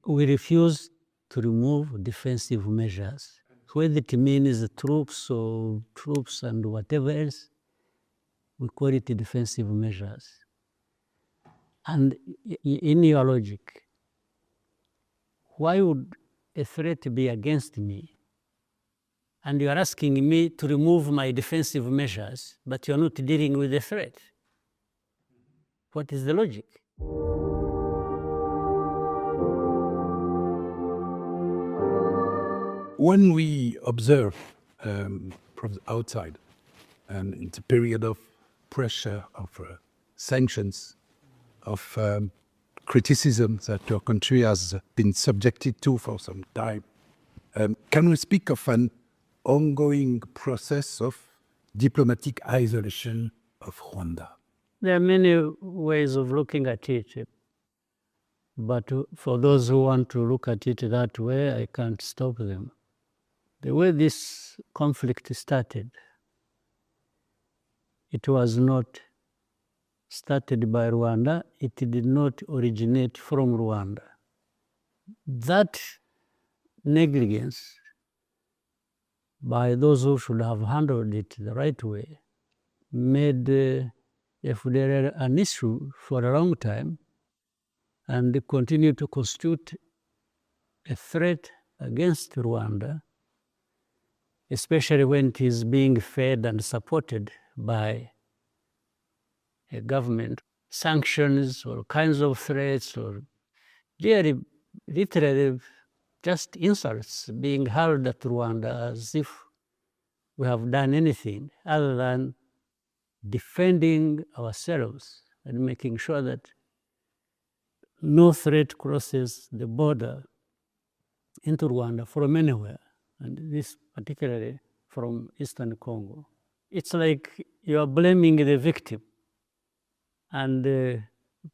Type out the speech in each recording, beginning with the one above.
we refuse to remove defensive measures, whether it means troops or troops and whatever else, we call it defensive measures. And in your logic, why would a threat be against me? And you are asking me to remove my defensive measures, but you're not dealing with the threat. What is the logic? When we observe from the outside, and in the period of pressure, of sanctions, of criticism that your country has been subjected to for some time, can we speak of an ongoing process of diplomatic isolation of Rwanda? There are many ways of looking at it, but for those who want to look at it that way, I can't stop them. The way this conflict started, it was not started by Rwanda. It did not originate from Rwanda. That negligence by those who should have handled it the right way made FDLR an issue for a long time and continued to constitute a threat against Rwanda, especially when it is being fed and supported by a government. Sanctions or kinds of threats or really literally just insults being hurled at Rwanda as if we have done anything other than defending ourselves and making sure that no threat crosses the border into Rwanda from anywhere, and this particularly from Eastern Congo. It's like you are blaming the victim and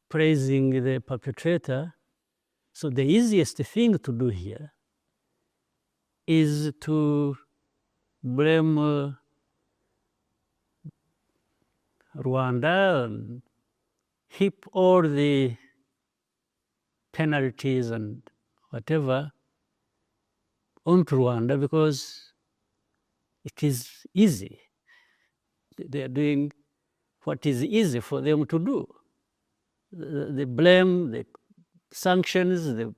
praising the perpetrator. So the easiest thing to do here is to blame Rwanda and heap all the penalties and whatever onto Rwanda because it is easy. They are doing what is easy for them to do. The blame, the sanctions, the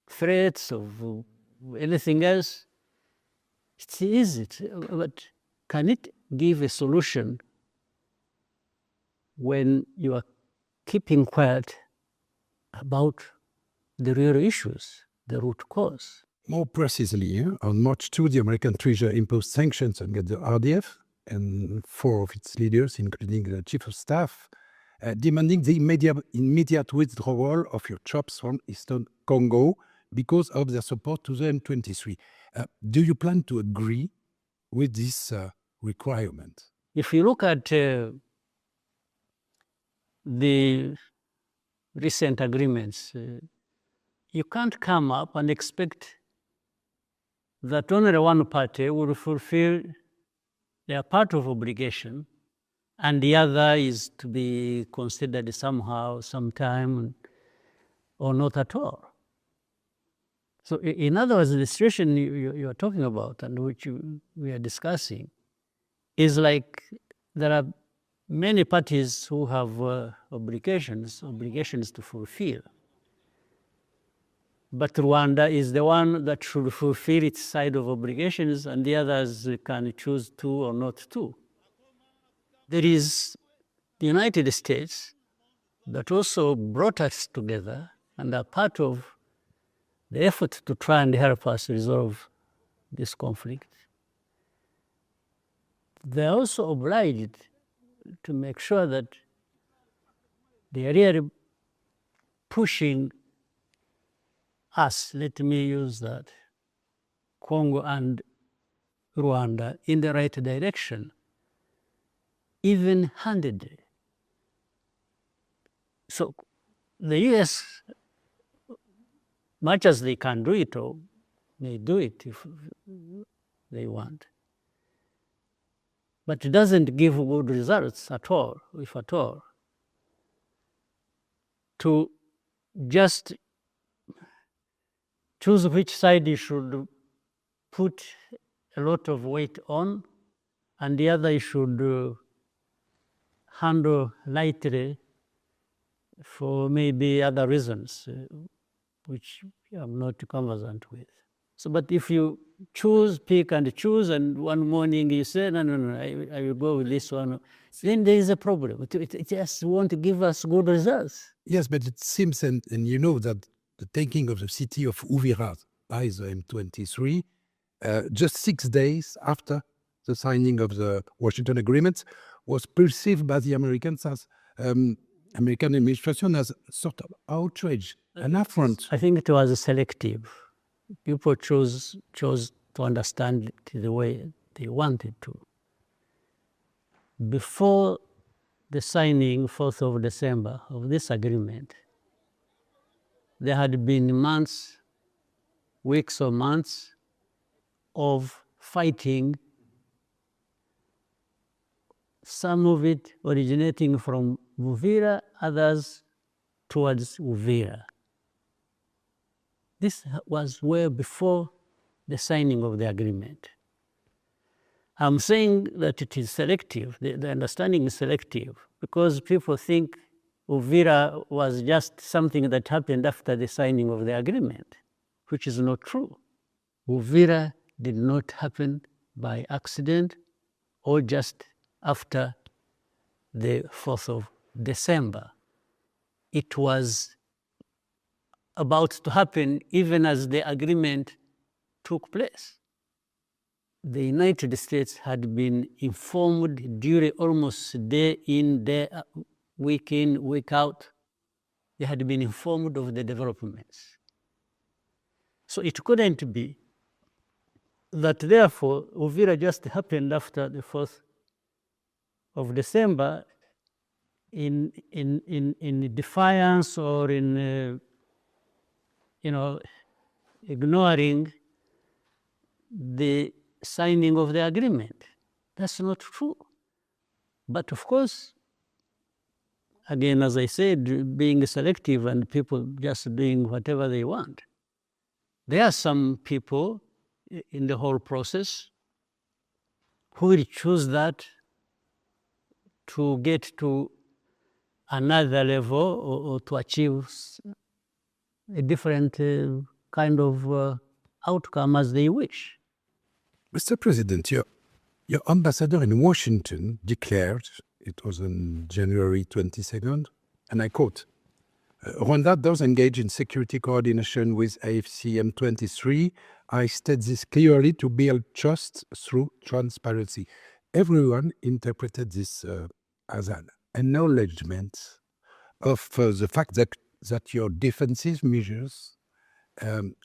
threats of anything else, it's easy. But can it give a solution when you are keeping quiet about the real issues, the root cause? More precisely, on March 2, the American Treasury imposed sanctions against the RDF and 4 of its leaders, including the chief of staff, demanding the immediate withdrawal of your troops from Eastern Congo because of their support to the M23. Do you plan to agree with this requirement? If you look at the recent agreements, you can't come up and expect that only one party will fulfill their part of obligation and the other is to be considered somehow, sometime, or not at all. So in other words, the situation you are talking about and which we are discussing is like there are many parties who have obligations to fulfill. But Rwanda is the one that should fulfill its side of obligations and the others can choose to or not to. There is the United States that also brought us together and are part of the effort to try and help us resolve this conflict. They are also obliged to make sure that they are really pushing us, let me use that, Congo and Rwanda, in the right direction, even-handedly. So the US, much as they can do it, or may do it if they want, but it doesn't give good results at all, if at all, to just choose which side you should put a lot of weight on, and the other you should handle lightly for maybe other reasons, which I'm not conversant with. So, but if you pick and choose, and one morning you say, no, I will go with this one, then there is a problem. It just won't give us good results. Yes, but it seems, and you know, that the taking of the city of Uvira by the M23, just 6 days after the signing of the Washington Agreement, was perceived by the Americans as American administration as a sort of outrage, an affront. I think it was selective. People chose to understand it the way they wanted to. Before the signing, 4th of December, of this agreement, there had been months, weeks or months of fighting, some of it originating from Uvira, others towards Uvira. This was way before the signing of the agreement. I'm saying that it is selective, the understanding is selective, because people think Uvira was just something that happened after the signing of the agreement, which is not true. Uvira did not happen by accident or just after the 4th of December. It was about to happen even as the agreement took place. The United States had been informed during almost day in, day out, week in, week out. They had been informed of the developments. So it couldn't be that therefore Uvira just happened after the 4th of December in defiance or in ignoring the signing of the agreement. That's not true. But of course, again, as I said, being selective and people just doing whatever they want. There are some people in the whole process who will choose that to get to another level or to achieve a different kind of outcome as they wish. Mr. President, your ambassador in Washington declared, it was on January 22nd, and I quote, Rwanda does engage in security coordination with AFC M23. I state this clearly to build trust through transparency. Everyone interpreted this as an acknowledgement of the fact that your defensive measures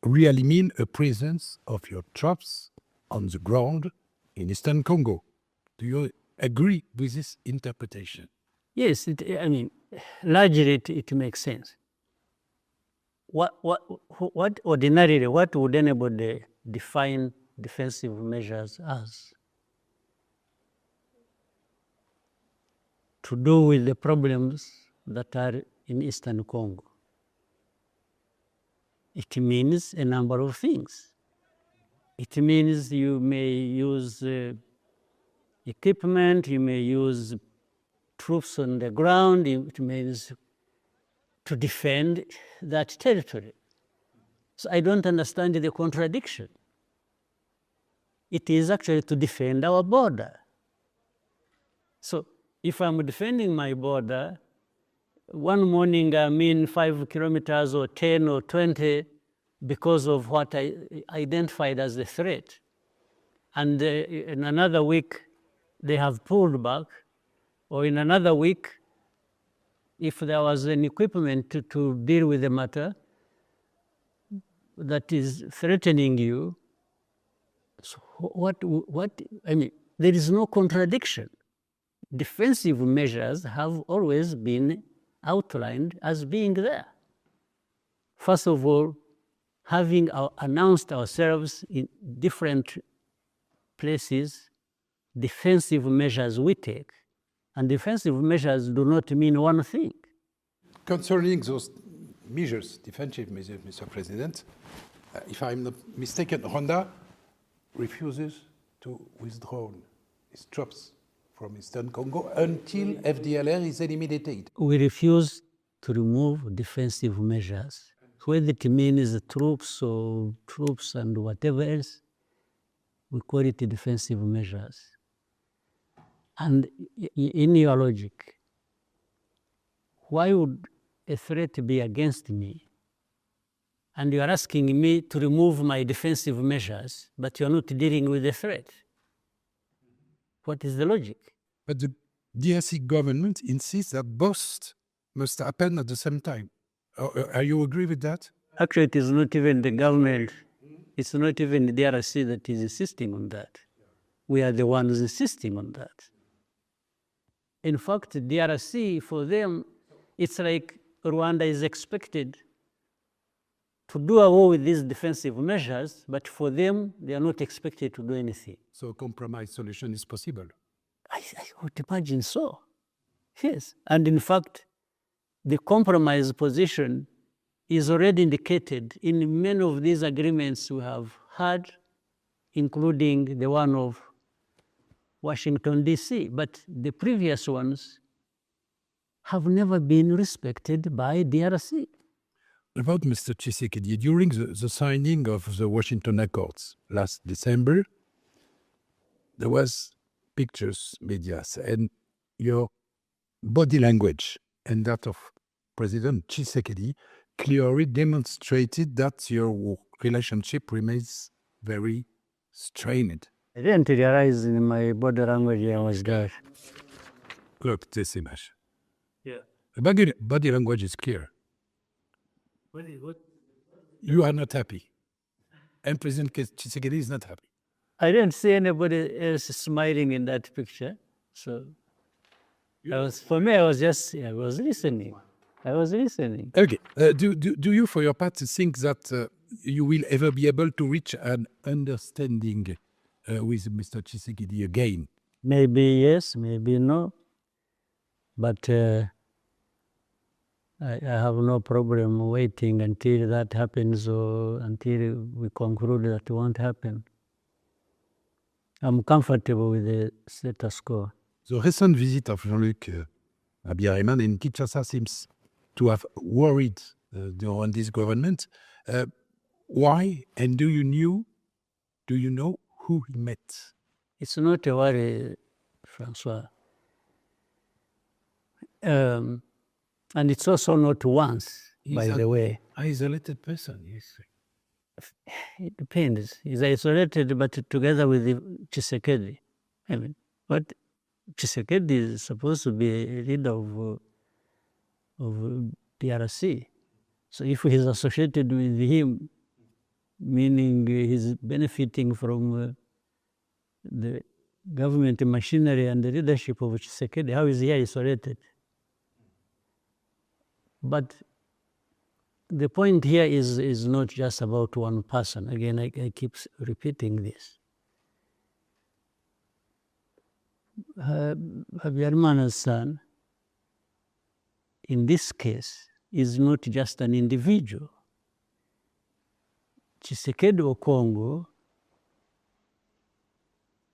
really mean a presence of your troops on the ground in Eastern Congo. Do you agree with this interpretation? Yes, largely it makes sense. What ordinarily, what would anybody define defensive measures as? To do with the problems that are in Eastern Congo. It means a number of things. It means you may use equipment, you may use troops on the ground, it means to defend that territory. So I don't understand the contradiction. It is actually to defend our border. So if I'm defending my border, one morning I'm in 5 kilometers or 10 or 20 because of what I identified as the threat. And in another week, they have pulled back, or in another week, if there was an equipment to deal with the matter that is threatening you, so there is no contradiction. Defensive measures have always been outlined as being there. First of all, having announced ourselves in different places, defensive measures we take, and defensive measures do not mean one thing. Concerning those measures, defensive measures, Mr. President, if I'm not mistaken, Rwanda refuses to withdraw its troops from Eastern Congo until FDLR is eliminated. We refuse to remove defensive measures. Whether it means troops or troops and whatever else, we call it defensive measures. And in your logic, why would a threat be against me? And you are asking me to remove my defensive measures, but you are not dealing with the threat. What is the logic? But the DRC government insists that both must happen at the same time. Are you agree with that? Actually, it is not even the government, it's not even the DRC that is insisting on that. We are the ones insisting on that. In fact, DRC, for them, it's like Rwanda is expected to do away with these defensive measures, but for them, they are not expected to do anything. So a compromise solution is possible? I would imagine so. Yes. And in fact, the compromise position is already indicated in many of these agreements we have had, including the one of Washington, D.C. But the previous ones have never been respected by DRC. About Mr. Tshisekedi, during the signing of the Washington Accords last December, there was pictures, medias, and your body language and that of President Tshisekedi clearly demonstrated that your relationship remains very strained. I didn't realize in my body language I was there. Look, this image. Yeah. The body language is clear. What? You are not happy. And President Tshisekedi is not happy. I didn't see anybody else smiling in that picture. So for me, I was listening. I was listening. Okay. Do you, for your part, think that you will ever be able to reach an understanding with Mr. Tshisekedi again? Maybe yes, maybe no. But I have no problem waiting until that happens or until we conclude that it won't happen. I'm comfortable with the status quo. The recent visit of Jean-Luc Abiyarimana in Kinshasa seems to have worried the Rwandese government. Why? And do you know who he met? It's not a worry, Francois. And it's also not once, by the way. Isolated person, yes. It depends. He's isolated, but together with Tshisekedi. I mean, what Tshisekedi is supposed to be a leader of DRC. So if he's associated with him, meaning he's benefiting from the government machinery and the leadership of Tshisekedi, how is he isolated? But the point here is not just about one person. Again, I keep repeating this. Habyarimana's son, in this case, is not just an individual. Tshisekedi Okongo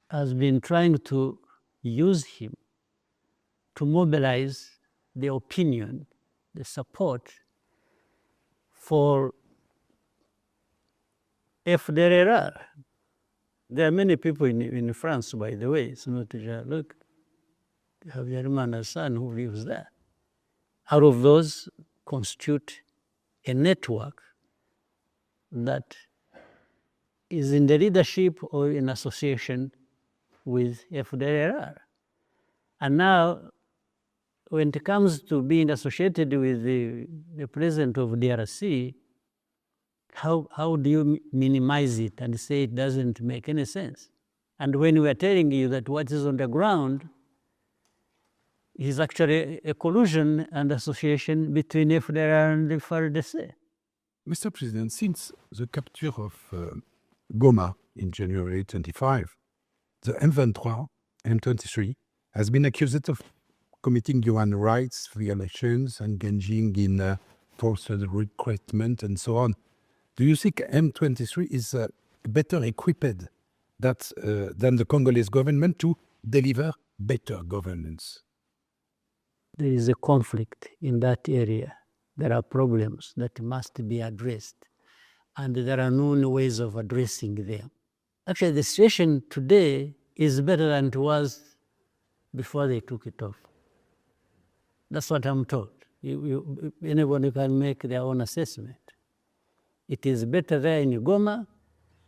has been trying to use him to mobilize the opinion, the support for FDLR. There are many people in France, by the way. It's not just, look, Habyarimana's son who lives there. Out of those constitute a network that is in the leadership or in association with FDLR. And now, when it comes to being associated with the president of DRC, how do you minimize it and say it doesn't make any sense? And when we are telling you that what is on the ground is actually a collusion and association between FDLR and the FARDC. Mr. President, since the capture of Goma in January 25, the M23 has been accused of committing human rights violations, engaging in forced recruitment, and so on. Do you think M23 is better equipped than the Congolese government to deliver better governance? There is a conflict in that area. There are problems that must be addressed, and there are known ways of addressing them. Actually, the situation today is better than it was before they took it off. That's what I'm told. Anybody can make their own assessment. It is better there in Goma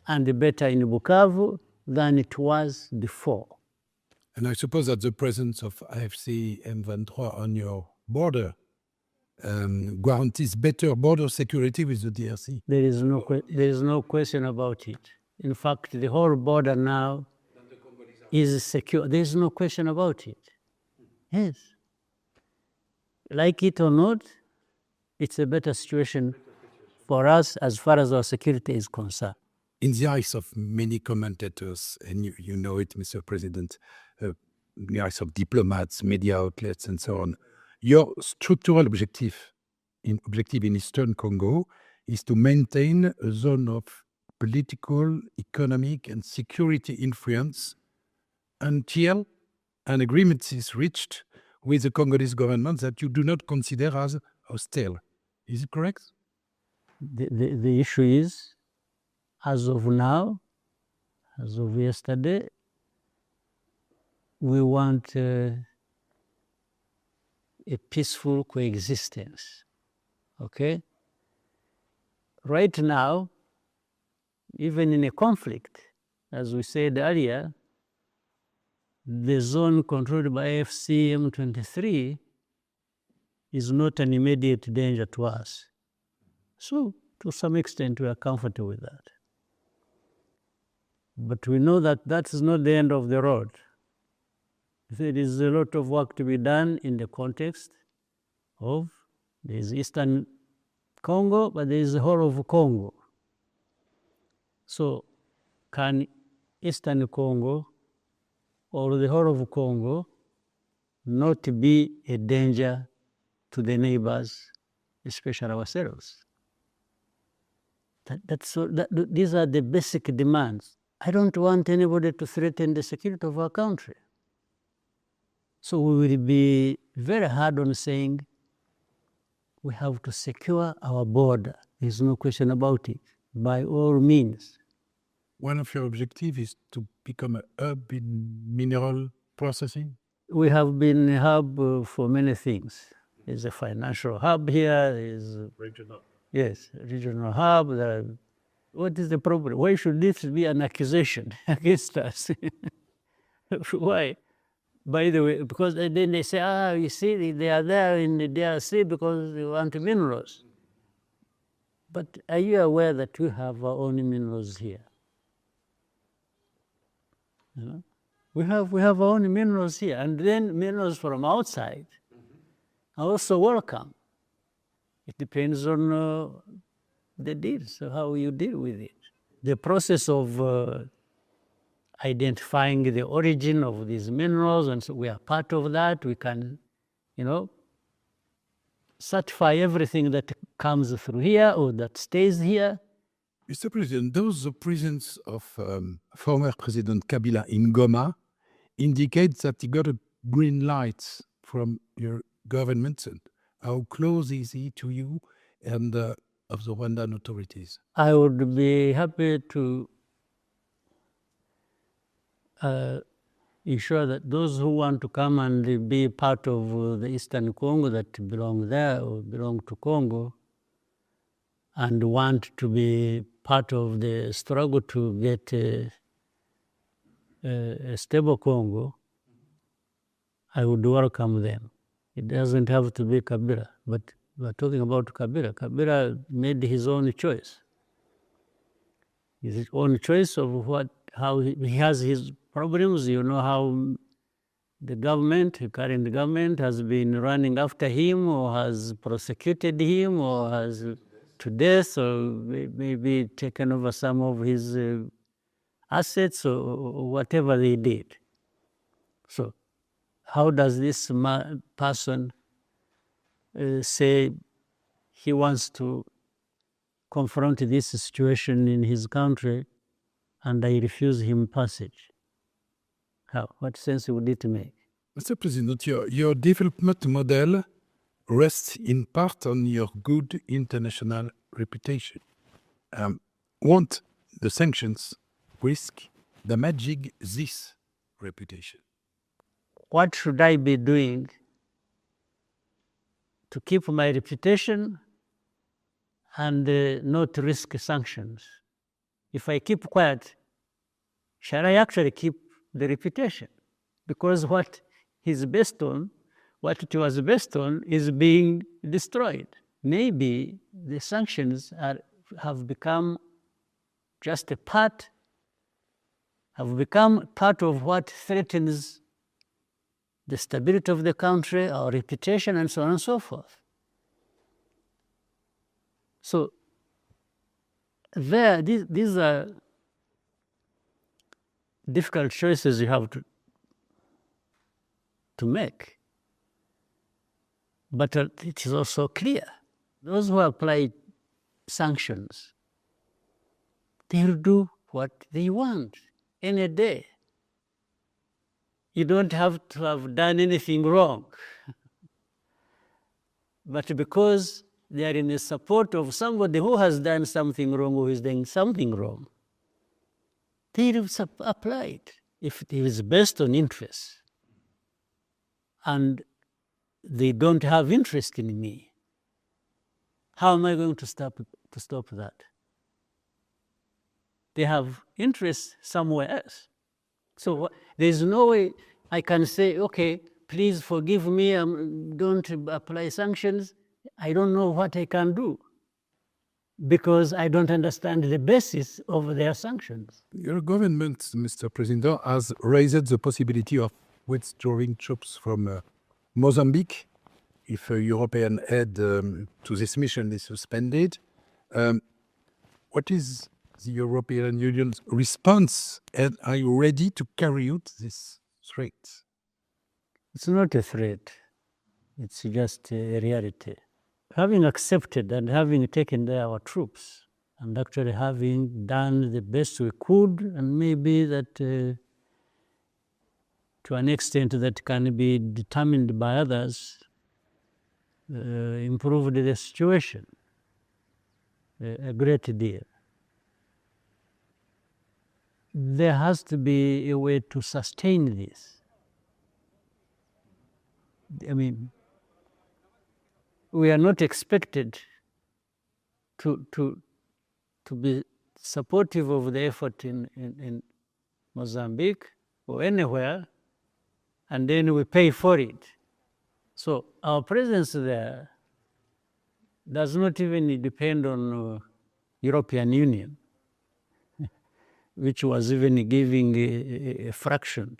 and better in Bukavu than it was before. And I suppose that the presence of AFC M23 on your border guarantees better border security with the DRC. There is no question about it. In fact, the whole border now is secure. There is no question about it. Yes. Like it or not, it's a better situation for us as far as our security is concerned. In the eyes of many commentators, and you know it, Mr. President, in the eyes of diplomats, media outlets, and so on, your structural objective in Eastern Congo is to maintain a zone of political, economic, and security influence until an agreement is reached with the Congolese government that you do not consider as hostile. Is it correct? The issue is, as of now, as of yesterday, we want a peaceful coexistence, okay? Right now, even in a conflict, as we said earlier, the zone controlled by AFC M23 is not an immediate danger to us. So, to some extent, we are comfortable with that. But we know that that is not the end of the road. There is a lot of work to be done in the context of there is Eastern Congo, but there is the whole of Congo. So, can Eastern Congo or the whole of Congo not be a danger to the neighbors, especially ourselves? These are the basic demands. I don't want anybody to threaten the security of our country. So we will be very hard on saying we have to secure our border. There's no question about it, by all means. One of your objectives is to become a hub in mineral processing? We have been a hub for many things. There's a financial hub here, there's Regional. yes, regional hub. What is the problem? Why should this be an accusation against us? Why? By the way, because then they say, you see, they are there in the DRC because they want minerals. But are you aware that we have our own minerals here? You know? We have our own minerals here, and then minerals from outside are also welcome. It depends on the deal, so how you deal with it. The process of identifying the origin of these minerals, and so we are part of that. We can, certify everything that comes through here or that stays here. Mr. President, does the presence of former President Kabila in Goma indicate that he got a green light from your government? And how close is he to you and of the Rwandan authorities? I would be happy to ensure that those who want to come and be part of the Eastern Congo that belong there or belong to Congo and want to be part of the struggle to get a stable Congo, I would welcome them. It doesn't have to be Kabila, but we're talking about Kabila. Kabila made his own choice. His own choice of how he has his problems. You know how the current government has been running after him or has prosecuted him or has to death or maybe taken over some of his assets or whatever they did. So how does this person say he wants to confront this situation in his country and I refuse him passage? How? What sense would it make? Mr. President, your development model rests in part on your good international reputation. Won't the sanctions risk damaging this reputation? What should I be doing to keep my reputation and not risk sanctions? If I keep quiet, shall I actually keep the reputation? Because what is based on, what it was based on, is being destroyed. Maybe the sanctions have become just have become part of what threatens the stability of the country, our reputation, and so on and so forth. So these are difficult choices you have to make. But it is also clear, those who apply sanctions, they'll do what they want any day. You don't have to have done anything wrong. But because they are in the support of somebody who has done something wrong, who is doing something wrong, they will apply it. If it is based on interest, and they don't have interest in me, how am I going to stop that? They have interest somewhere else. So there's no way I can say, okay, please forgive me, don't apply sanctions. I don't know what I can do because I don't understand the basis of their sanctions. Your government, Mr. President, has raised the possibility of withdrawing troops from Mozambique if European aid to this mission is suspended. What is the European Union's response, and are you ready to carry out this threat? It's not a threat. It's just a reality. Having accepted and having taken there our troops and actually having done the best we could, and maybe that to an extent that can be determined by others, improved the situation a great deal. There has to be a way to sustain this. I mean, we are not expected to be supportive of the effort in Mozambique or anywhere, and then we pay for it. So our presence there does not even depend on European Union, which was even giving a fraction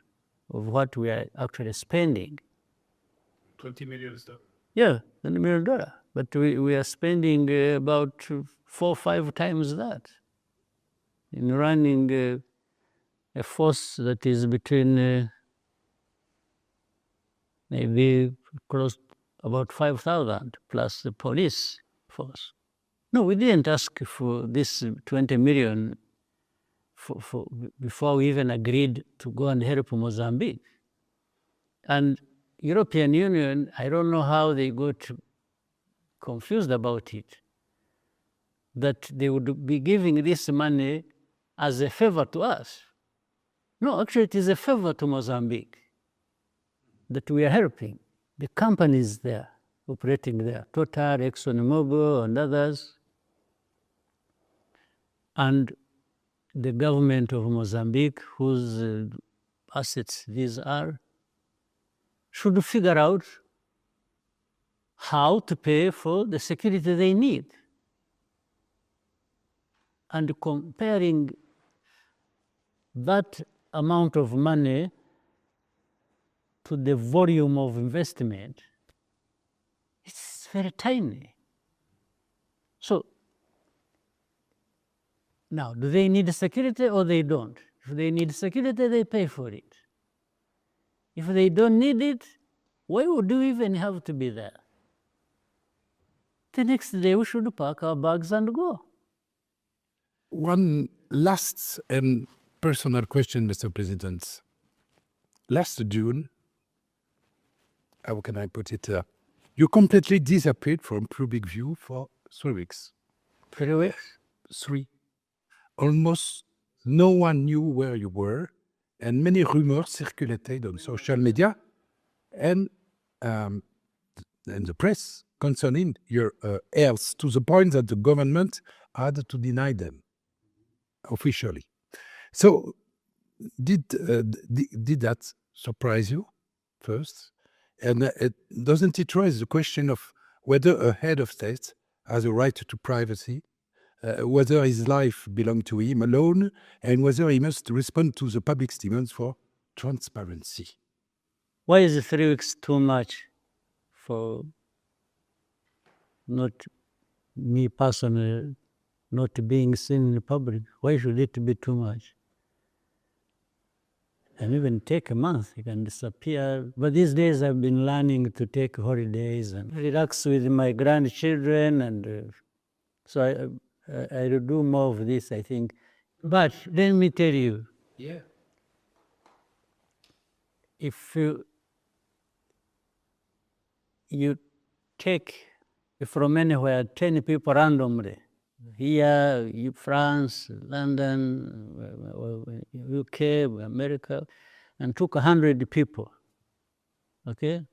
of what we are actually spending. $20 million. Yeah, $20 million. But we are spending about 4 or 5 times that in running a force that is between maybe close about 5,000 plus the police force. No, we didn't ask for this 20 million before we even agreed to go and help Mozambique. And European Union, I don't know how they got confused about it, that they would be giving this money as a favor to us. No, actually it is a favor to Mozambique that we are helping. The companies there, operating there, Total, ExxonMobil, and others, and the government of Mozambique, whose assets these are, should figure out how to pay for the security they need. And comparing that amount of money to the volume of investment, it's very tiny. So now, do they need security or they don't? If they need security, they pay for it. If they don't need it, why would we even have to be there? The next day we should pack our bags and go. One last and personal question, Mr. President. Last June, how can I put it? You completely disappeared from public view for 3 weeks. 3 weeks? 3. Almost no one knew where you were, and many rumors circulated on social media and the press concerning your health, to the point that the government had to deny them officially. So, did that surprise you first? And doesn't it raise the question of whether a head of state has a right to privacy, whether his life belongs to him alone, and whether he must respond to the public's demands for transparency? Why is 3 weeks too much for not me personally, not being seen in the public? Why should it be too much? And even take a month, you can disappear. But these days I've been learning to take holidays and relax with my grandchildren, and so I will do more of this, I think. But let me tell you, if you take from anywhere 10 people randomly, here, France, London, UK, America, and took 100 people, okay,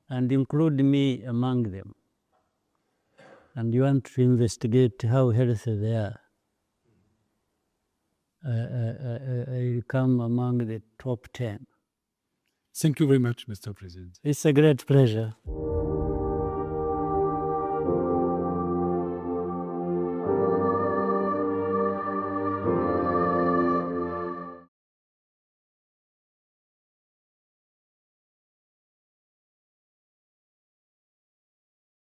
and include me among them, and you want to investigate how healthy they are, I come among the top 10. Thank you very much, Mr. President. It's a great pleasure.